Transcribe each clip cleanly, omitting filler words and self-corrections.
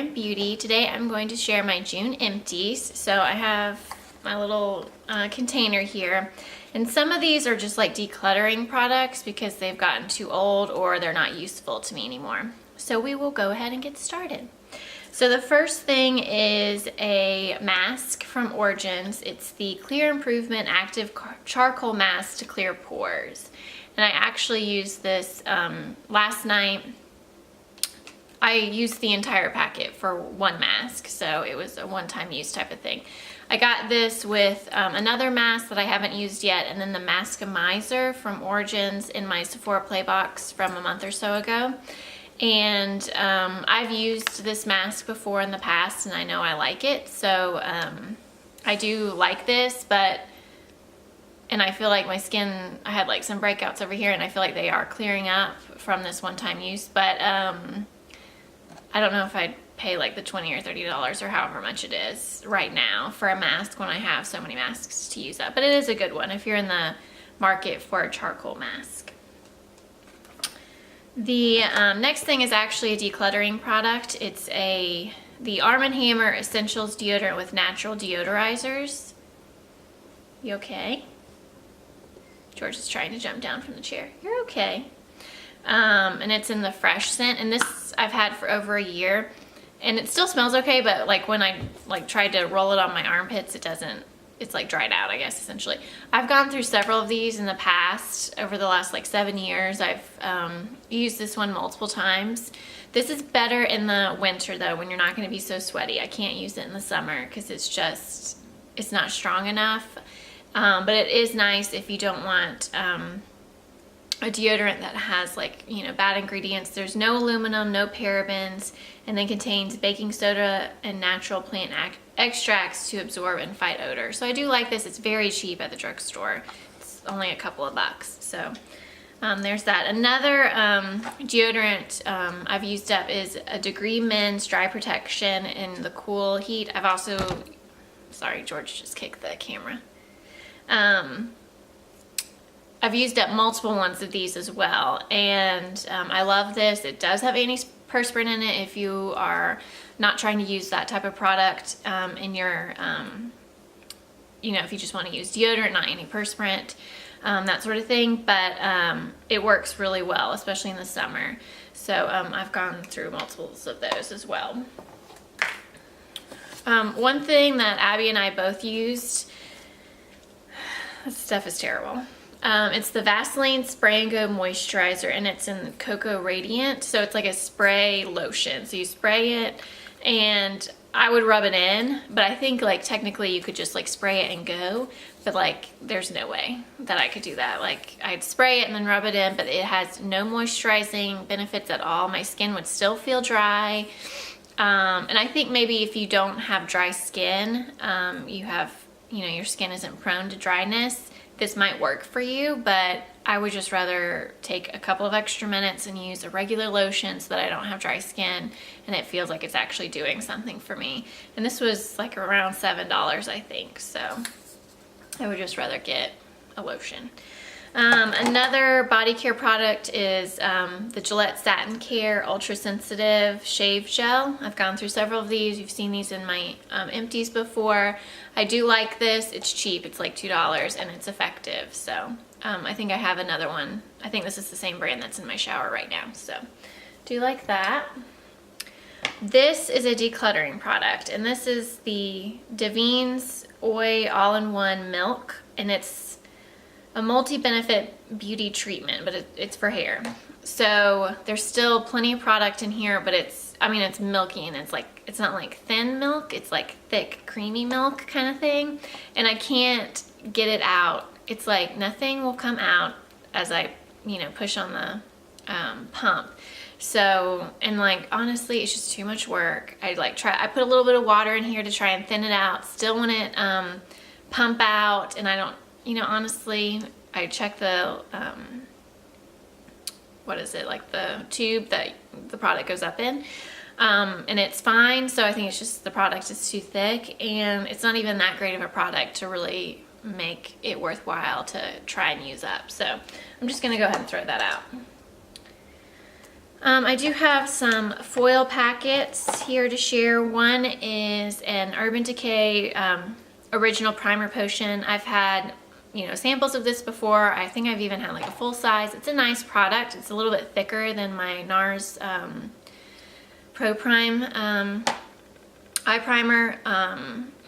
and Beauty. Today I'm going to share my June empties. So I have my little container here, and some of these are just like decluttering products because they've gotten too old or they're not useful to me anymore. So we will go ahead and get started. So the first thing is a mask from Origins. It's the Clear Improvement Active Charcoal Mask to clear pores. And I actually used this last night. I used the entire packet for one mask, so it was a one-time use type of thing. I got this with another mask that I haven't used yet, and then the Maskamizer from Origins in my Sephora Play box from a month or so ago. And I've used this mask before in the past, and I know I like it, so I do like this, and I feel like my skin, I had like some breakouts over here, and I feel like they are clearing up from this one-time use, but I don't know if I'd pay like the $20 or $30 or however much it is right now for a mask when I have so many masks to use up. But it is a good one if you're in the market for a charcoal mask. The next thing is actually a decluttering product. It's the Arm & Hammer Essentials Deodorant with Natural Deodorizers. You okay? George is trying to jump down from the chair. You're okay. And it's in the fresh scent, and this I've had for over a year, and it still smells okay, but like when I like tried to roll it on my armpits, it's like dried out, I guess, essentially. I've gone through several of these in the past. Over the last like 7 years, I've used this one multiple times. This is better in the winter though, when you're not going to be so sweaty. I can't use it in the summer because it's not strong enough. But it is nice if you don't want a deodorant that has like, you know, bad ingredients. There's no aluminum, no parabens, and then contains baking soda and natural plant extracts to absorb and fight odor. So I do like this. It's very cheap at the drugstore. It's only a couple of bucks. So there's that. Another deodorant I've used up is a Degree Men's Dry Protection in the cool heat. I've also, sorry, George just kicked the camera. I've used up multiple ones of these as well, and I love this. It does have antiperspirant in it if you are not trying to use that type of product in your, you know, if you just want to use deodorant, not antiperspirant, that sort of thing, but it works really well, especially in the summer. So I've gone through multiples of those as well. One thing that Abby and I both used, this stuff is terrible. It's the Vaseline Spray and Go Moisturizer, and it's in Cocoa Radiant. So it's like a spray lotion. So you spray it, and I would rub it in, but I think like technically you could just like spray it and go, but like there's no way that I could do that. Like I'd spray it and then rub it in, but it has no moisturizing benefits at all. My skin would still feel dry. And I think maybe if you don't have dry skin, your skin isn't prone to dryness, this might work for you, but I would just rather take a couple of extra minutes and use a regular lotion so that I don't have dry skin and it feels like it's actually doing something for me. And this was like around $7, I think, so I would just rather get a lotion. Another body care product is the Gillette Satin Care Ultra Sensitive Shave Gel. I've gone through several of these. You've seen these in my empties before. I do like this. It's cheap. It's like $2 and it's effective. So I think I have another one. I think this is the same brand that's in my shower right now. So do like that. This is a decluttering product, and this is the Davines Oi All-in-One Milk, and it's a multi-benefit beauty treatment, but it's for hair. So there's still plenty of product in here, but it's milky, and it's not like thin milk, it's like thick, creamy milk kind of thing. And I can't get it out. It's like nothing will come out as I, push on the pump. So, and like, honestly, it's just too much work. I put a little bit of water in here to try and thin it out. Still want it pump out, and I don't, honestly, I checked the, like the tube that the product goes up in, and it's fine. So I think it's just the product is too thick, and it's not even that great of a product to really make it worthwhile to try and use up. So I'm just gonna go ahead and throw that out. I do have some foil packets here to share. One is an Urban Decay original primer potion. I've had, you know, samples of this before. I think I've even had like a full size. It's a nice product. It's a little bit thicker than my NARS Pro Prime eye primer,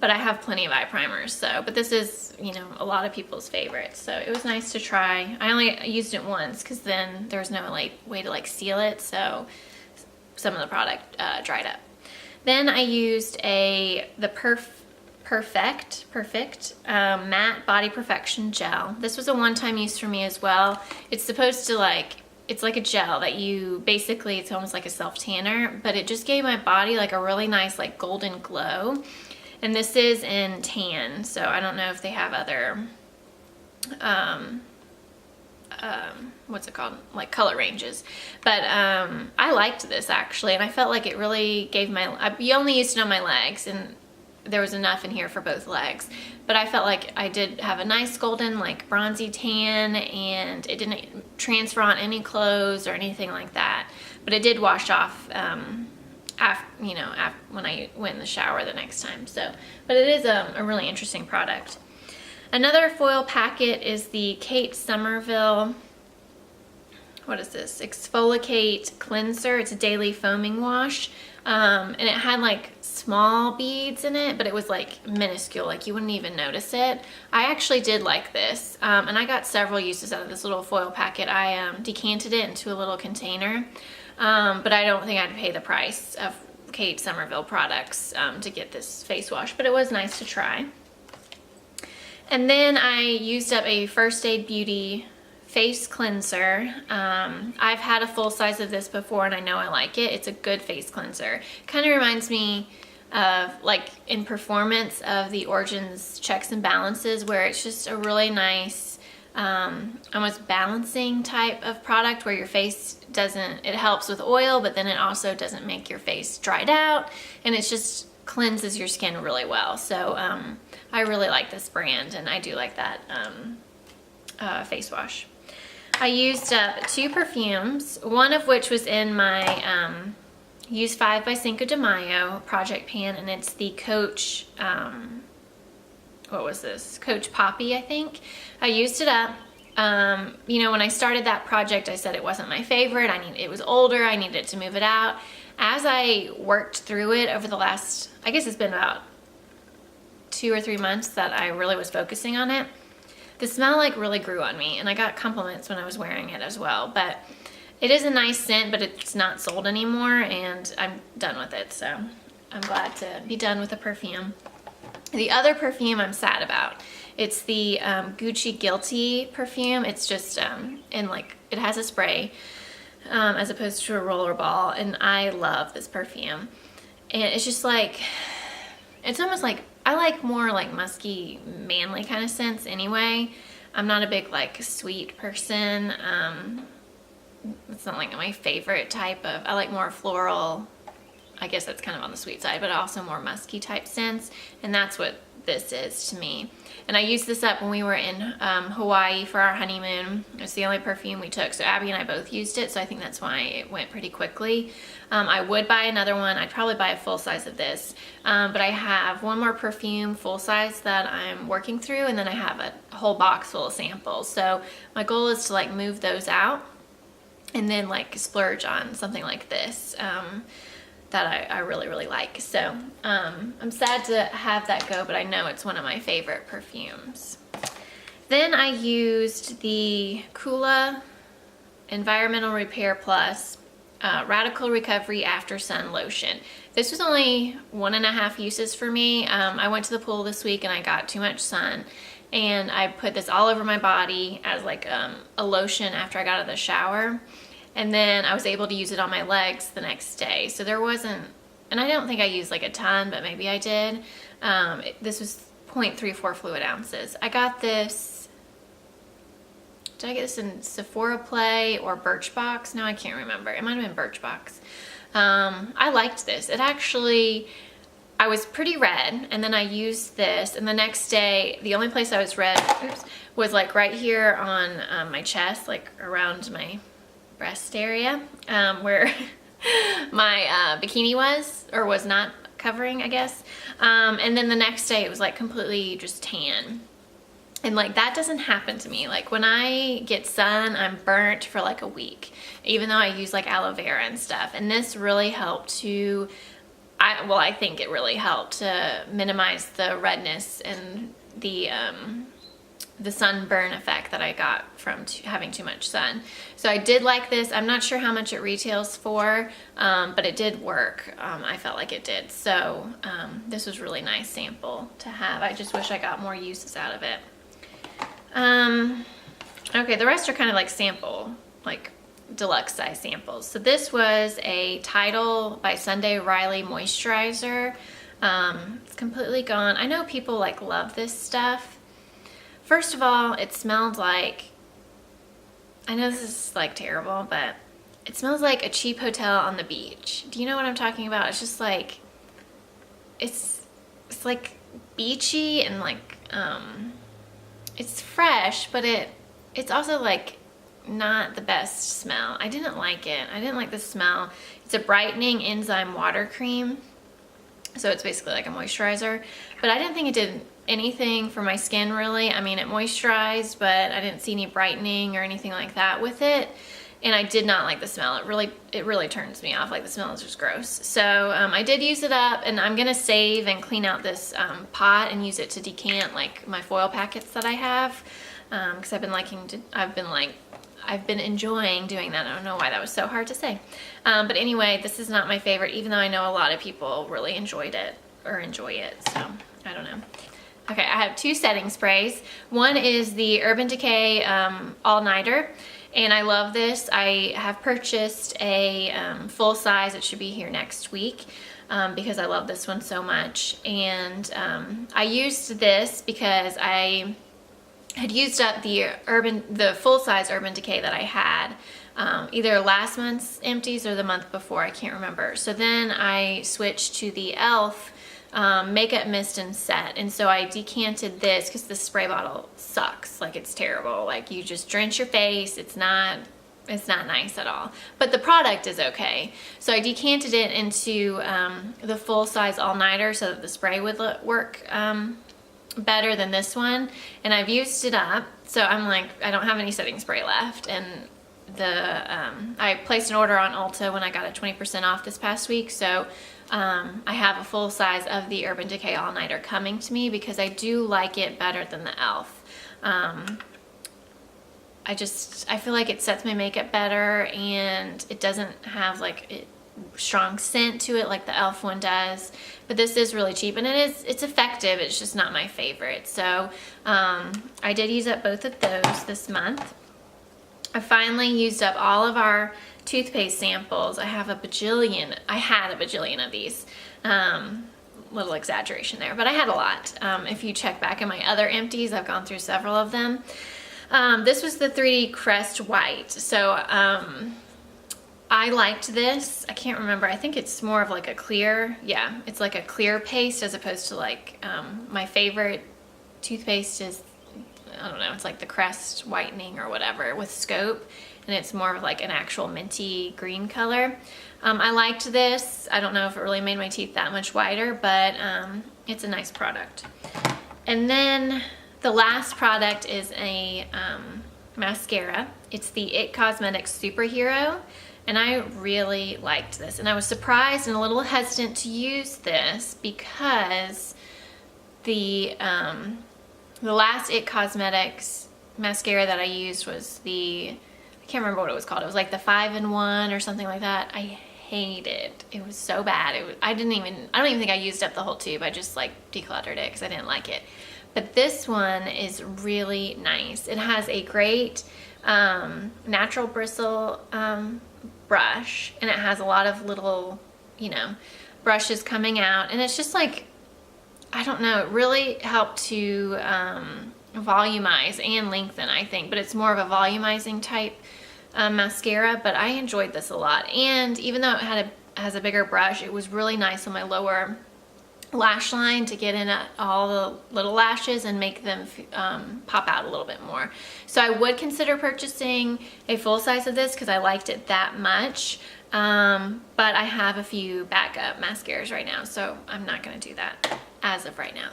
but I have plenty of eye primers, so, but this is, you know, a lot of people's favorites, so it was nice to try. I only used it once because then there was no like way to like seal it, so some of the product dried up. Then I used the Perfect Matte Body Perfection Gel. This was a one-time use for me as well. It's supposed to like, it's like a gel that you basically, it's almost like a self-tanner, but it just gave my body like a really nice like golden glow. And this is in tan, so I don't know if they have other, what's it called? Like color ranges. But I liked this actually, and I felt like it really gave you only used it on my legs, and there was enough in here for both legs, but I felt like I did have a nice golden like bronzy tan, and it didn't transfer on any clothes or anything like that, but it did wash off when I went in the shower the next time. So, but it is a really interesting product. Another foil packet is the Kate Somerville, what is this? Exfoliate Cleanser. It's a daily foaming wash. And it had like small beads in it, but it was like minuscule, like you wouldn't even notice it. I actually did like this, and I got several uses out of this little foil packet. I decanted it into a little container, but I don't think I'd pay the price of Kate Somerville products to get this face wash, but it was nice to try. And then I used up a First Aid Beauty face cleanser. I've had a full size of this before, and I know I like it. It's a good face cleanser. Kind of reminds me of, like, in performance, of the Origins Checks and Balances, where it's just a really nice almost balancing type of product where your face doesn't, it helps with oil, but then it also doesn't make your face dried out, and it just cleanses your skin really well. So I really like this brand, and I do like that face wash. I used up 2 perfumes, one of which was in my Use 5 by Cinco de Mayo project pan, and it's the Coach, what was this? Coach Poppy, I think. I used it up. You know, when I started that project, I said it wasn't my favorite. It was older. I needed to move it out. As I worked through it over the last, I guess it's been about 2 or 3 months that I really was focusing on it, the smell like really grew on me, and I got compliments when I was wearing it as well. But it is a nice scent, but it's not sold anymore, and I'm done with it, so I'm glad to be done with the perfume. The other perfume I'm sad about. It's the Gucci Guilty perfume. It's just it has a spray as opposed to a roller ball, and I love this perfume. And it's just like, it's almost like, I like more like musky, manly kind of scents anyway. I'm not a big like sweet person. It's not like my favorite type of, I like more floral, I guess that's kind of on the sweet side, but also more musky type scents, and that's what this is to me. And I used this up when we were in Hawaii for our honeymoon. It's the only perfume we took, so Abby and I both used it, so I think that's why it went pretty quickly. I would buy another one. I'd probably buy a full size of this, but I have one more perfume full size that I'm working through, and then I have a whole box full of samples. So my goal is to like move those out and then like splurge on something like this that I really, really like. So I'm sad to have that go, but I know it's one of my favorite perfumes. Then I used the Kula Environmental Repair Plus Radical Recovery After Sun Lotion. This was only 1.5 uses for me. I went to the pool this week and I got too much sun, and I put this all over my body as like a lotion after I got out of the shower. And then I was able to use it on my legs the next day. So there wasn't, and I don't think I used like a ton, but maybe I did. This was 0.34 fluid ounces. I got this, did I get this in Sephora Play or Birchbox? No, I can't remember. It might have been Birchbox. I liked this. It actually, I was pretty red, and then I used this, and the next day, the only place I was red, was like right here on my chest, like around my breast area where my bikini was, or was not covering, I guess. And then the next day it was like completely just tan. And like that doesn't happen to me. Like when I get sun, I'm burnt for like a week, even though I use like aloe vera and stuff. And this really helped to, I think it really helped to minimize the redness and the sunburn effect that I got from having too much sun. So I did like this. I'm not sure how much it retails for, but it did work. I felt like it did. So this was really nice sample to have. I just wish I got more uses out of it. Okay, the rest are kind of like sample, like deluxe size samples. So this was a Tidal by Sunday Riley moisturizer. It's completely gone. I know people like love this stuff. First of all, it smelled like, I know this is like terrible, but it smells like a cheap hotel on the beach. Do you know what I'm talking about? It's just like, it's like beachy and like, it's fresh, but it's also like not the best smell. I didn't like it. I didn't like the smell. It's a brightening enzyme water cream. So it's basically like a moisturizer, but I didn't think it did anything for my skin really. I mean, it moisturized, but I didn't see any brightening or anything like that with it. And I did not like the smell. It really turns me off. Like the smell is just gross. So I did use it up, and I'm gonna save and clean out this pot and use it to decant like my foil packets that I have, because I've been enjoying doing that. I don't know why that was so hard to say. But anyway, this is not my favorite, even though I know a lot of people really enjoyed it or enjoy it. So I don't know. Okay, I have two setting sprays. One is the Urban Decay All Nighter. And I love this. I have purchased a full size. It should be here next week because I love this one so much. And I used this because I had used up the full size Urban Decay that I had either last month's Empties or the month before. I can't remember. So then I switched to the e.l.f. Makeup Mist and Set, and so I decanted this because the spray bottle sucks. Like it's terrible. Like you just drench your face. It's not nice at all, but the product is okay. So I decanted it into the full size all nighter so that the spray would work better than this one, and I've used it up. So I'm like, I don't have any setting spray left, and I placed an order on Ulta when I got a 20% off this past week. So I have a full size of the Urban Decay All Nighter coming to me because I do like it better than the e.l.f. I feel like it sets my makeup better, and it doesn't have like a strong scent to it like the e.l.f. one does. But this is really cheap, and it's effective. It's just not my favorite. So I did use up both of those this month. I finally used up all of our toothpaste samples. I had a bajillion of these. Little exaggeration there, but I had a lot. If you check back in my other Empties, I've gone through several of them. This was the 3D Crest White. So I liked this. I can't remember. I think it's more of like a clear, yeah, it's like a clear paste as opposed to like my favorite toothpaste is, I don't know, it's like the Crest Whitening or whatever with Scope, and it's more of like an actual minty green color. I liked this. I don't know if it really made my teeth that much whiter, but it's a nice product. And then the last product is a mascara. It's the IT Cosmetics Superhero, and I really liked this. And I was surprised and a little hesitant to use this because the last IT Cosmetics mascara that I used was I can't remember what it was called. It was like the 5-in-1 or something like that. I hated it. It was so bad. I don't even think I used up the whole tube. I just like decluttered it because I didn't like it. But this one is really nice. It has a great natural bristle brush, and it has a lot of little, brushes coming out, and it's just like, I don't know, it really helped to volumize and lengthen, I think, but it's more of a volumizing type mascara. But I enjoyed this a lot, and even though it has a bigger brush, it was really nice on my lower lash line to get in at all the little lashes and make them pop out a little bit more. So I would consider purchasing a full size of this because I liked it that much. But I have a few backup mascaras right now, so I'm not going to do that as of right now.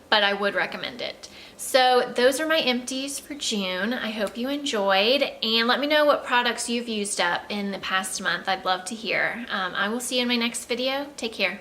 But I would recommend it. So those are my empties for June. I hope you enjoyed, and let me know what products you've used up in the past month. I'd love to hear. I will see you in my next video. Take care.